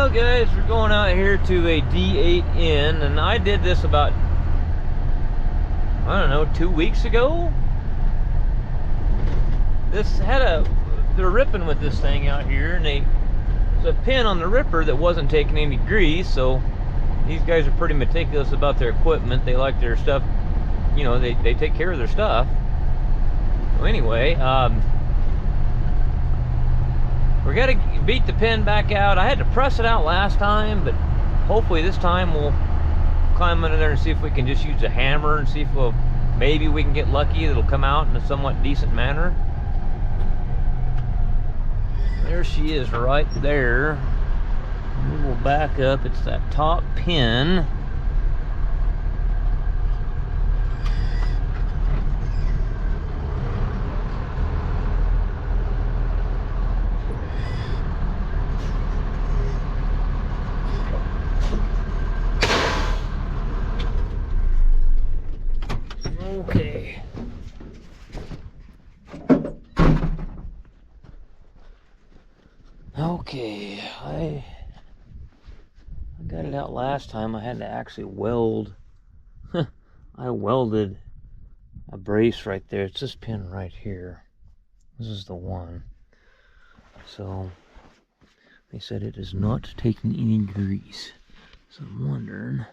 Well guys, we're going out here to a D8n, and I did this about, I don't know, 2 weeks ago. This had they're ripping with this thing out here, and there's a pin on the ripper that wasn't taking any grease, so these guys are pretty meticulous about their equipment. They like their stuff, you know, they take care of their stuff. So anyway, we're gonna beat the pin back out. I had to press it out last time, but hopefully this time we'll climb under there and see if we can just use a hammer and see if maybe we can get lucky. It'll come out in a somewhat decent manner. There she is right there. We will back up. It's that top pin. Okay. Okay, I got it out last time. I had to actually weld. I welded a brace right there. It's this pin right here. This is the one. So they said it is not taking any grease. So I'm wondering.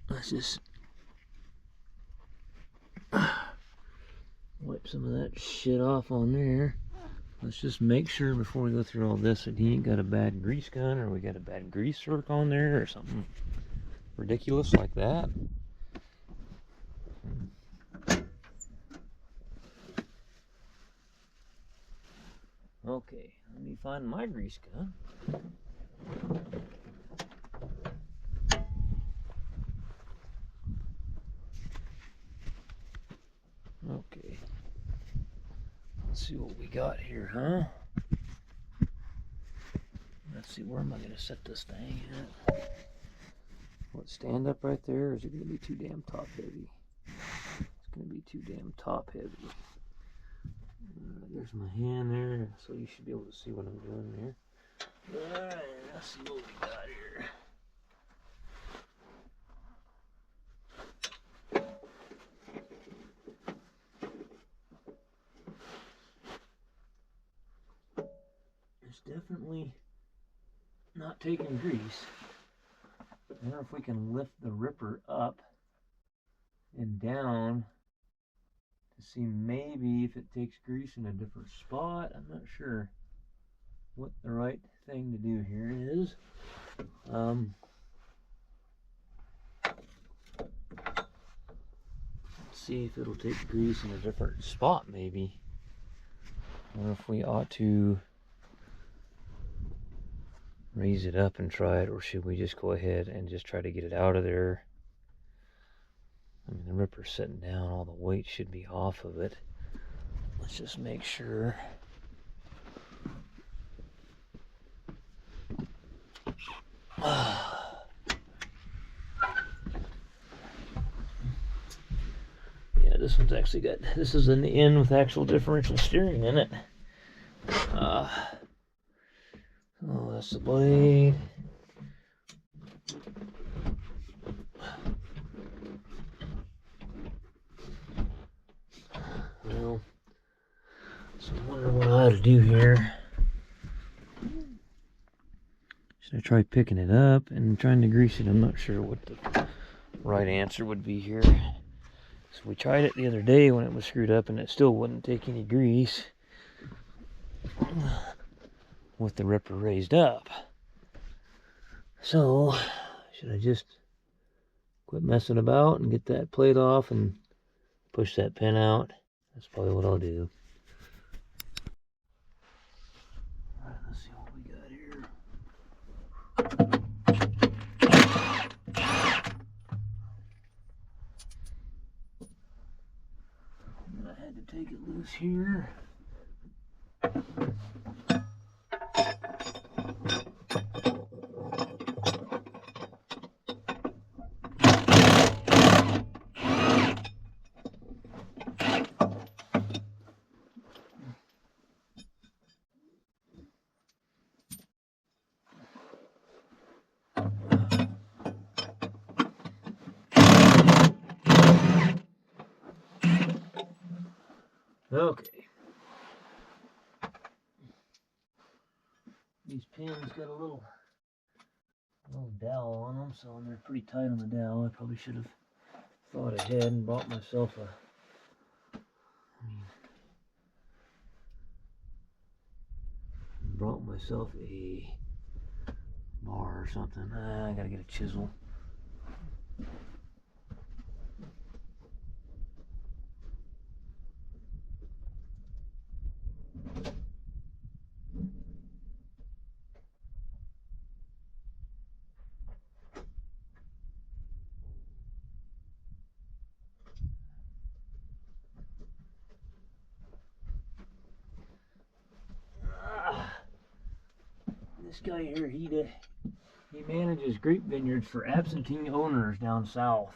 Let's just wipe some of that shit off on there. Let's just make sure before we go through all this that he ain't got a bad grease gun, or we got a bad grease work on there, or something ridiculous like that. Okay, let me find my grease gun. Okay, let's see what we got here, huh? Let's see, where am I going to set this thing at? Will it stand up right there, or is it going to be too damn top heavy? It's going to be too damn top heavy. There's my hand there, so you should be able to see what I'm doing there. Alright, let's see what we got here. It's definitely not taking grease. I wonder if we can lift the ripper up and down to see maybe if it takes grease in a different spot. I'm not sure what the right thing to do here is. Let's see if it'll take grease in a different spot maybe. I wonder if we ought to raise it up and try it, or should we just go ahead and just try to get it out of there? I mean, the ripper's sitting down, all the weight should be off of it. Let's just make sure. Yeah, this one's actually got, this is an N with actual differential steering in it. Oh, that's the blade. Well, so I wonder what I ought to do here. Should I try picking it up and trying to grease it? I'm not sure what the right answer would be here. So we tried it the other day when it was screwed up, and it still wouldn't take any grease with the ripper raised up. So should I just quit messing about and get that plate off and push that pin out? That's probably what I'll do. Alright, let's see what we got here. I had to take it loose here. Okay. These pins got a little dowel on them, so they're pretty tight on the dowel. I probably should have thought ahead and bought myself a bar or something. I gotta get a chisel. This guy here, he manages grape vineyards for absentee owners down south.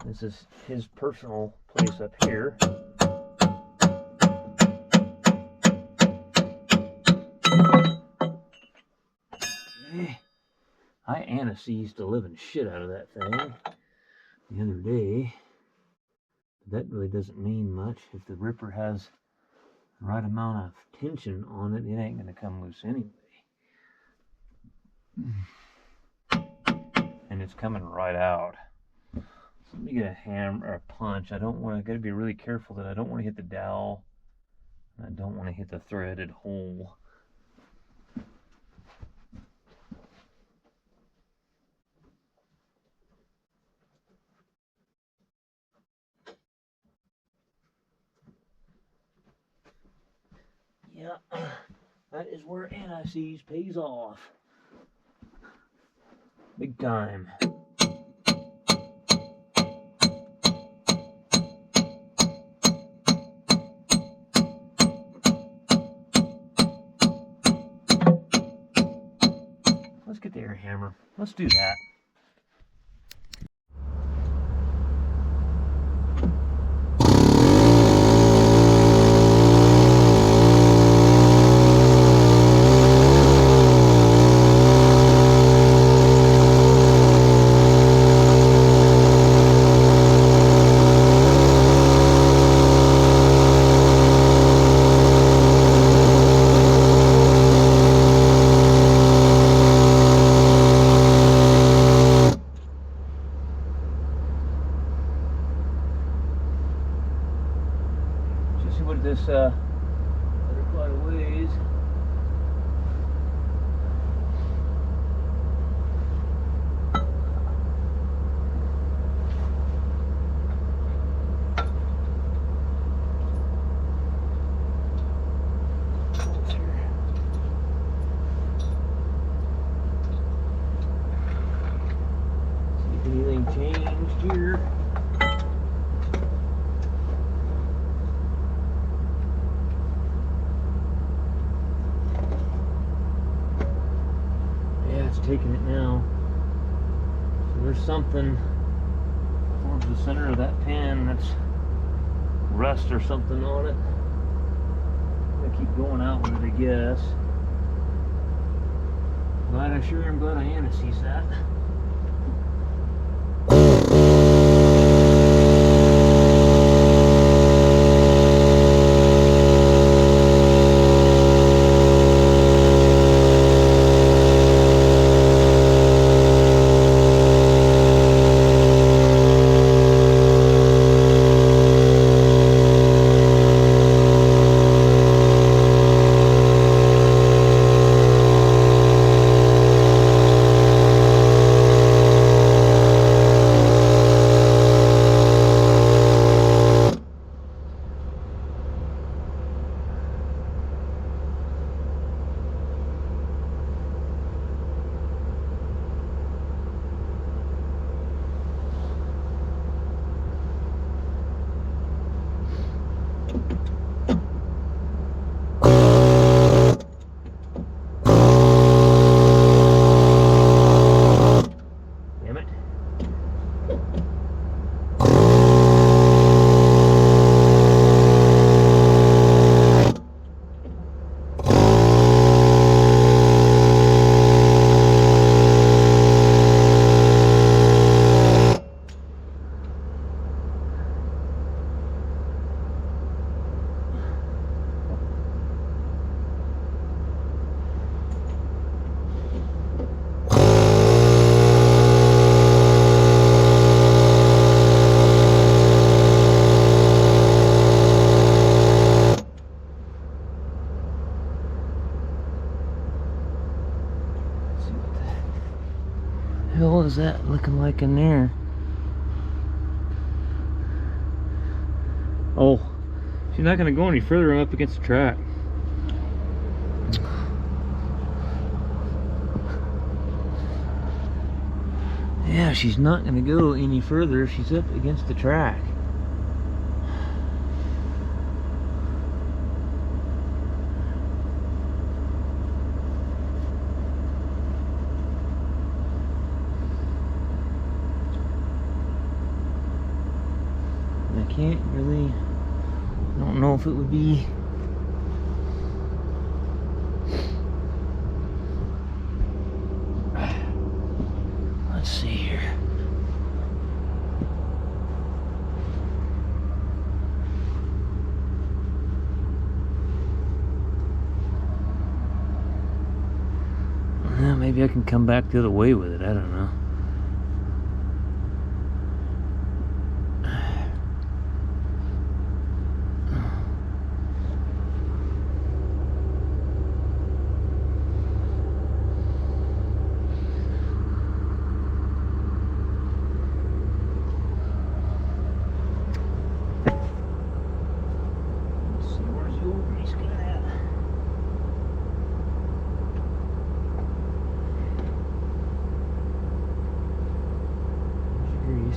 This is his personal place up here. Okay. I anesthesed the living shit out of that thing the other day. That really doesn't mean much. If the ripper has the right amount of tension on it, it ain't gonna come loose anyway. And it's coming right out. So let me get a hammer or a punch. I gotta be really careful that I don't want to hit the dowel. And I don't want to hit the threaded hole. Yeah, that is where anti-seize pays off. Big time. Let's get the air hammer. Let's do that. This quite a ways. See if anything changed here. Taking it now. So there's something towards the center of that pin that's rust or something on it. I'm gonna keep going out with it, I guess. But I sure am glad I anesthetized that. How's that looking like in there? Oh, she's not gonna go any further. I'm up against the track. Yeah, she's not gonna go any further. She's up against the track. I can't really, I don't know if it would be let's see here. Well, maybe I can come back the other way with it. I don't know.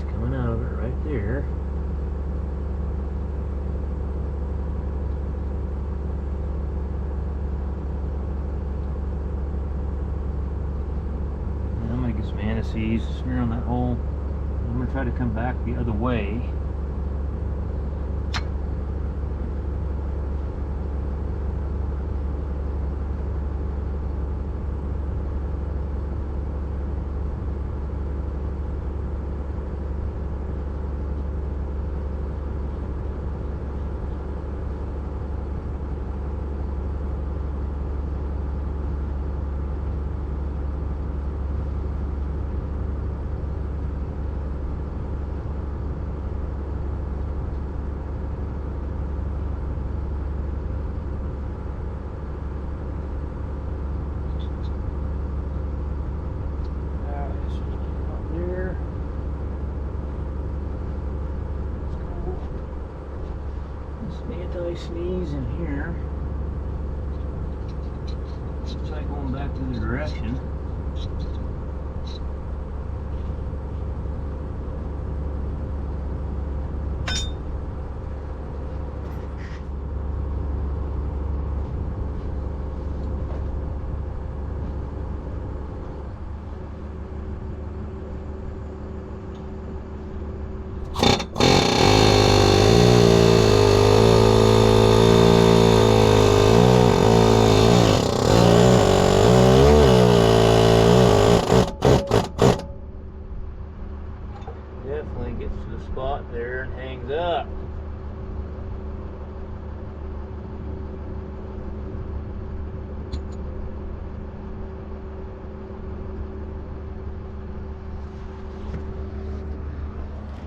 Coming out of it right there. I'm gonna get some anise, smear on that hole. I'm gonna try to come back the other way. Anti-sneeze in here. Let's try going back to the direction. Definitely gets to the spot there and hangs up.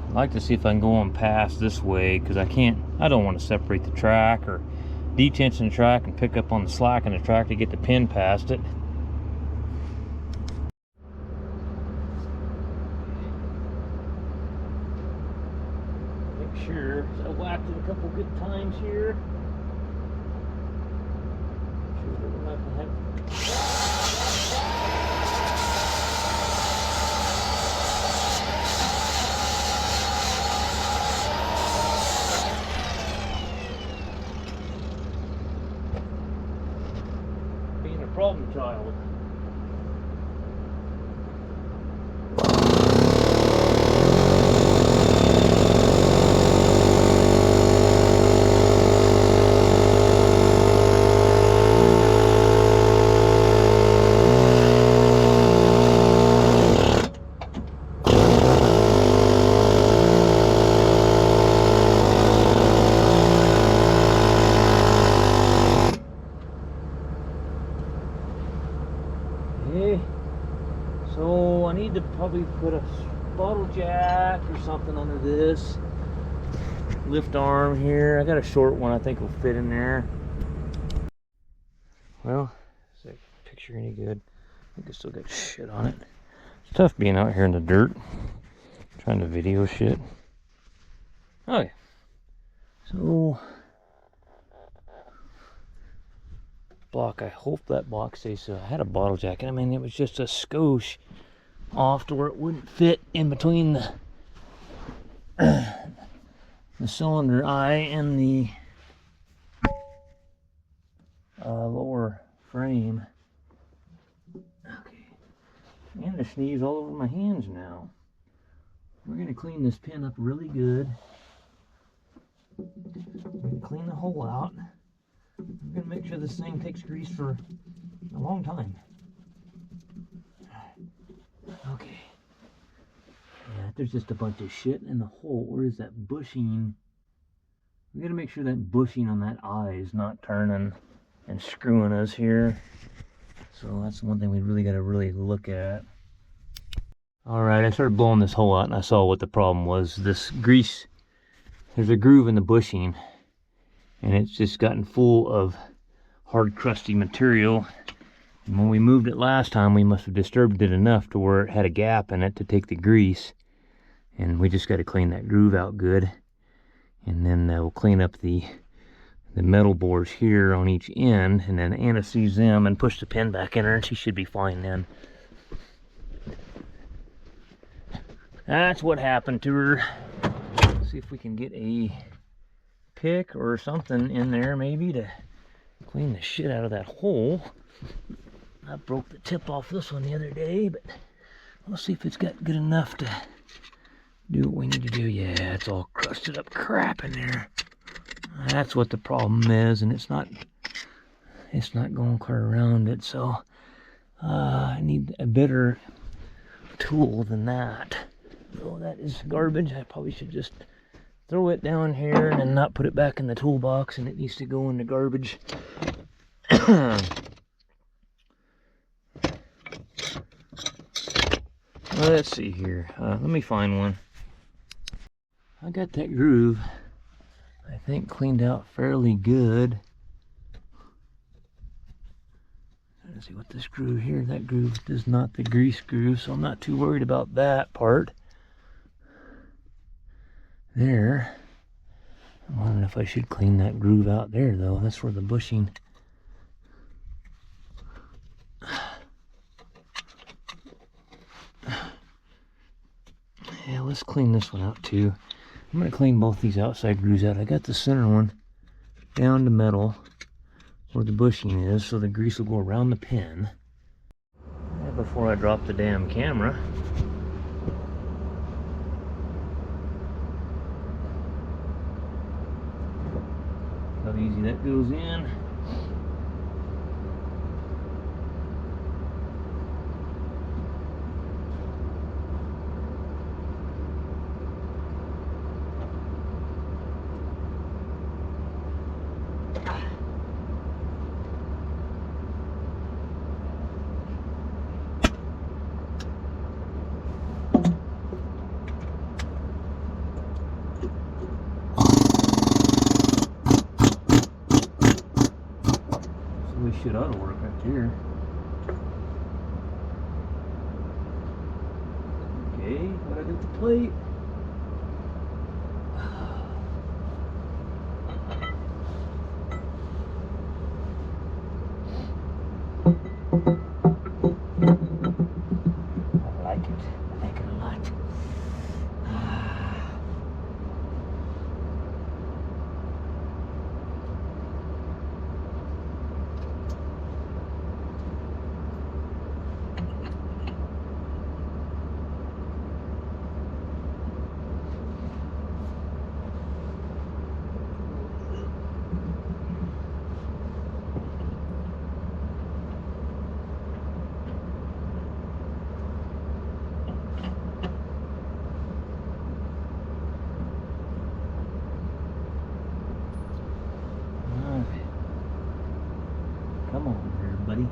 I'd like to see if I can go on past this way, because I don't want to separate the track or detension the track and pick up on the slack in the track to get the pin past it. Sure, so I whacked it a couple good times here. Sure that we're not gonna have being a problem child. Okay, so I need to probably put a bottle jack or something under this lift arm here. I got a short one I think will fit in there. Well, is that picture any good? I think I still got shit on it. It's tough being out here in the dirt, trying to video shit. Okay, so block, I hope that block stays. So I had a bottle jacket. I mean, it was just a skosh off to where it wouldn't fit in between the cylinder eye and the lower frame. Okay, and I sneeze all over my hands now. We're going to clean this pin up really good. We're going to clean the hole out. I'm going to make sure this thing takes grease for a long time. Okay. Yeah, there's just a bunch of shit in the hole. Where is that bushing? We got to make sure that bushing on that eye is not turning and screwing us here. So that's one thing we really got to look at. Alright, I started blowing this hole out and I saw what the problem was. This grease, there's a groove in the bushing and it's just gotten full of hard crusty material. And when we moved it last time, we must have disturbed it enough to where it had a gap in it to take the grease. And we just got to clean that groove out good. And then we'll clean up the metal bores here on each end, and then Anna sees them and push the pin back in her and she should be fine then. That's what happened to her. Let's see if we can get a pick or something in there maybe to clean the shit out of that hole. I broke the tip off this one the other day, but we'll see if it's got good enough to do what we need to do. Yeah, it's all crusted up crap in there. That's what the problem is, and it's not going clear around it, so I need a better tool than that. So that is garbage. I probably should just throw it down here and not put it back in the toolbox, and it needs to go in the garbage. Let's see here. Let me find one. I got that groove, I think, cleaned out fairly good. Let's see what this groove here. That groove is not the grease groove, so I'm not too worried about that part. There. I'm wondering if I should clean that groove out there, though. That's where the bushing. Yeah, let's clean this one out too. I'm going to clean both these outside grooves out. I got the center one down to metal where the bushing is, so the grease will go around the pin. Before I drop the damn camera. How easy that goes in. This shit ought to work right here. Okay, what I did the plate. I like it. I like it a lot. Come on there, buddy.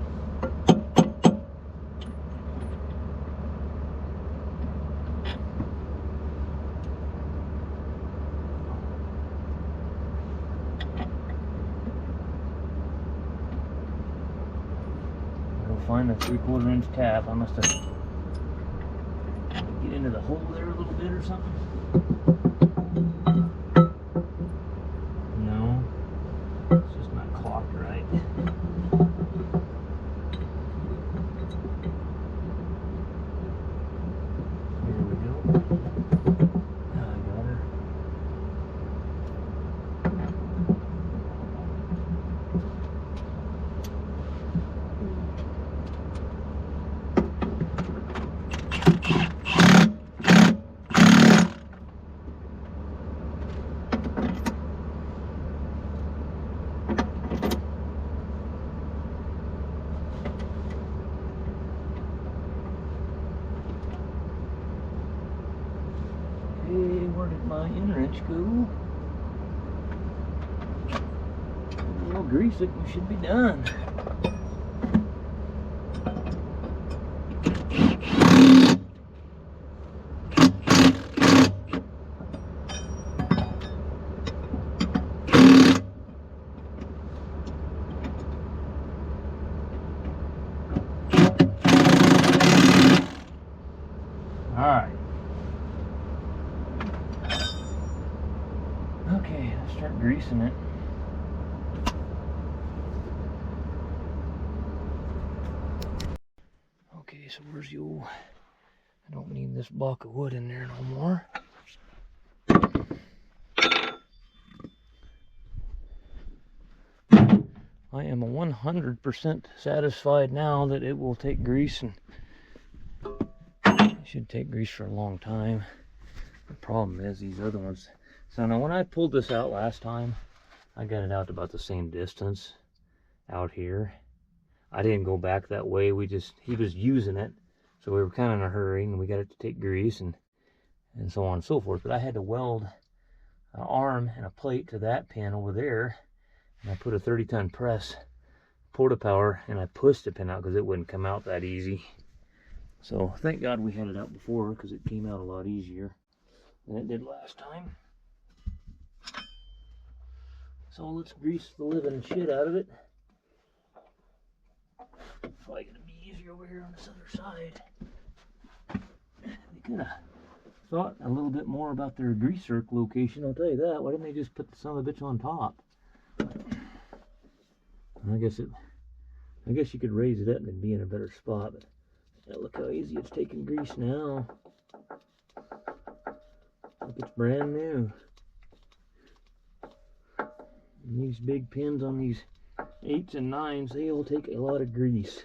I'll find a 3/4 inch tab. I must have into the hole there a little bit or something? No, it's just not clocked right. There we go. I got her. Okay, where did my in-wrench go? We'll grease it, we should be done. Alright. Okay, let's start greasing it. Okay, so where's the old... I don't need this block of wood in there no more. I am 100% satisfied now that it will take grease, and it should take grease for a long time. The problem is these other ones. So now when I pulled this out last time, I got it out to about the same distance out here. I didn't go back that way. He was using it, so we were kind of in a hurry, and we got it to take grease and so on and so forth. But I had to weld an arm and a plate to that pin over there, and I put a 30-ton press porta power, and I pushed the pin out because it wouldn't come out that easy. So thank God we had it out before, because it came out a lot easier than it did last time. So let's grease the living shit out of it. Probably gonna be easier over here on this other side. They could have thought a little bit more about their grease zerk location, I'll tell you that. Why didn't they just put the son of a bitch on top? I guess you could raise it up and it'd be in a better spot, but yeah, look how easy it's taking grease now. Like it's brand new. And these big pins on these 8s and 9s, they all take a lot of grease.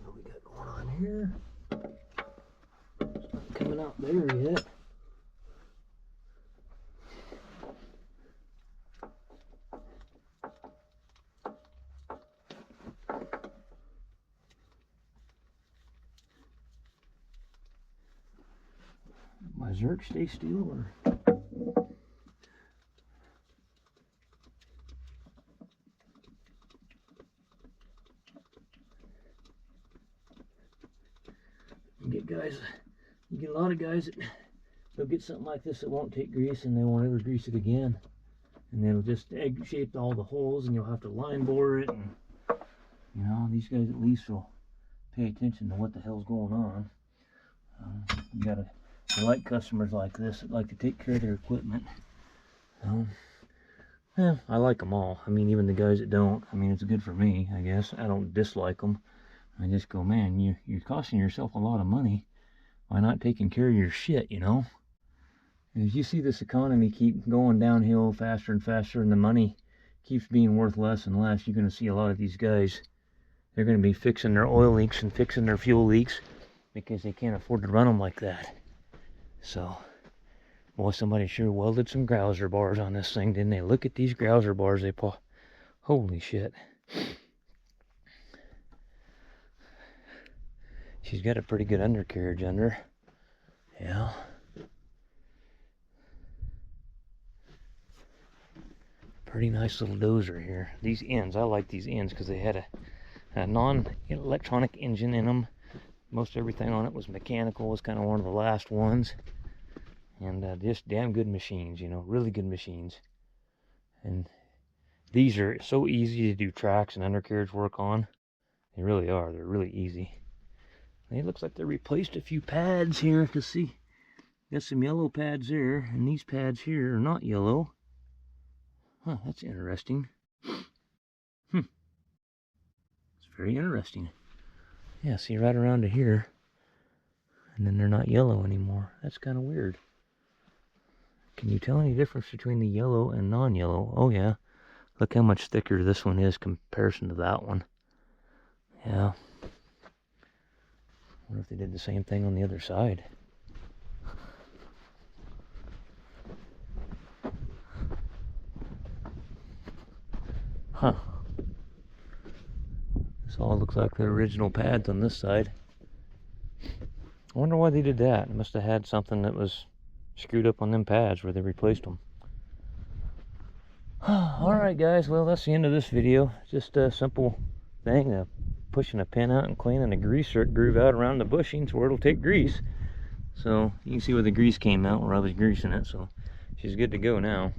What we got going on here? It's not coming out there yet. My zerk stay still, or you get a lot of guys that they'll get something like this that won't take grease, and they won't ever grease it again, and it'll just egg shape all the holes, and you'll have to line bore it, and you know, these guys at least will pay attention to what the hell's going on. You like customers like this that like to take care of their equipment. Yeah, I like them all. I mean, even the guys that don't. I mean, it's good for me, I guess. I don't dislike them. I just go, man, you're costing yourself a lot of money. Why not taking care of your shit, you know? As you see this economy keep going downhill faster and faster, and the money keeps being worth less and less, you're going to see a lot of these guys, they're going to be fixing their oil leaks and fixing their fuel leaks because they can't afford to run them like that. So, boy, somebody sure welded some grouser bars on this thing, didn't they? Look at these grouser bars they pull. Holy shit. She's got a pretty good undercarriage under. Yeah. Pretty nice little dozer here. These ends, I like these ends because they had a non-electronic engine in them. Most everything on it was mechanical. Was kind of one of the last ones. And just damn good machines, you know, really good machines. And these are so easy to do tracks and undercarriage work on. They really are. They're really easy. It looks like they replaced a few pads here. To see, got some yellow pads there, and these pads here are not yellow. Huh, that's interesting. It's very interesting. Yeah, see right around to here, and then they're not yellow anymore. That's kind of weird. Can you tell any difference between the yellow and non-yellow? Oh yeah, look how much thicker this one is comparison to that one. Yeah. I wonder if they did the same thing on the other side. Huh. This all looks like the original pads on this side. I wonder why they did that. It must have had something that was screwed up on them pads where they replaced them. Alright guys, well that's the end of this video. Just a simple thing of pushing a pin out and cleaning a grease groove out around the bushings where it'll take grease. So you can see where the grease came out where I was greasing it, so she's good to go now.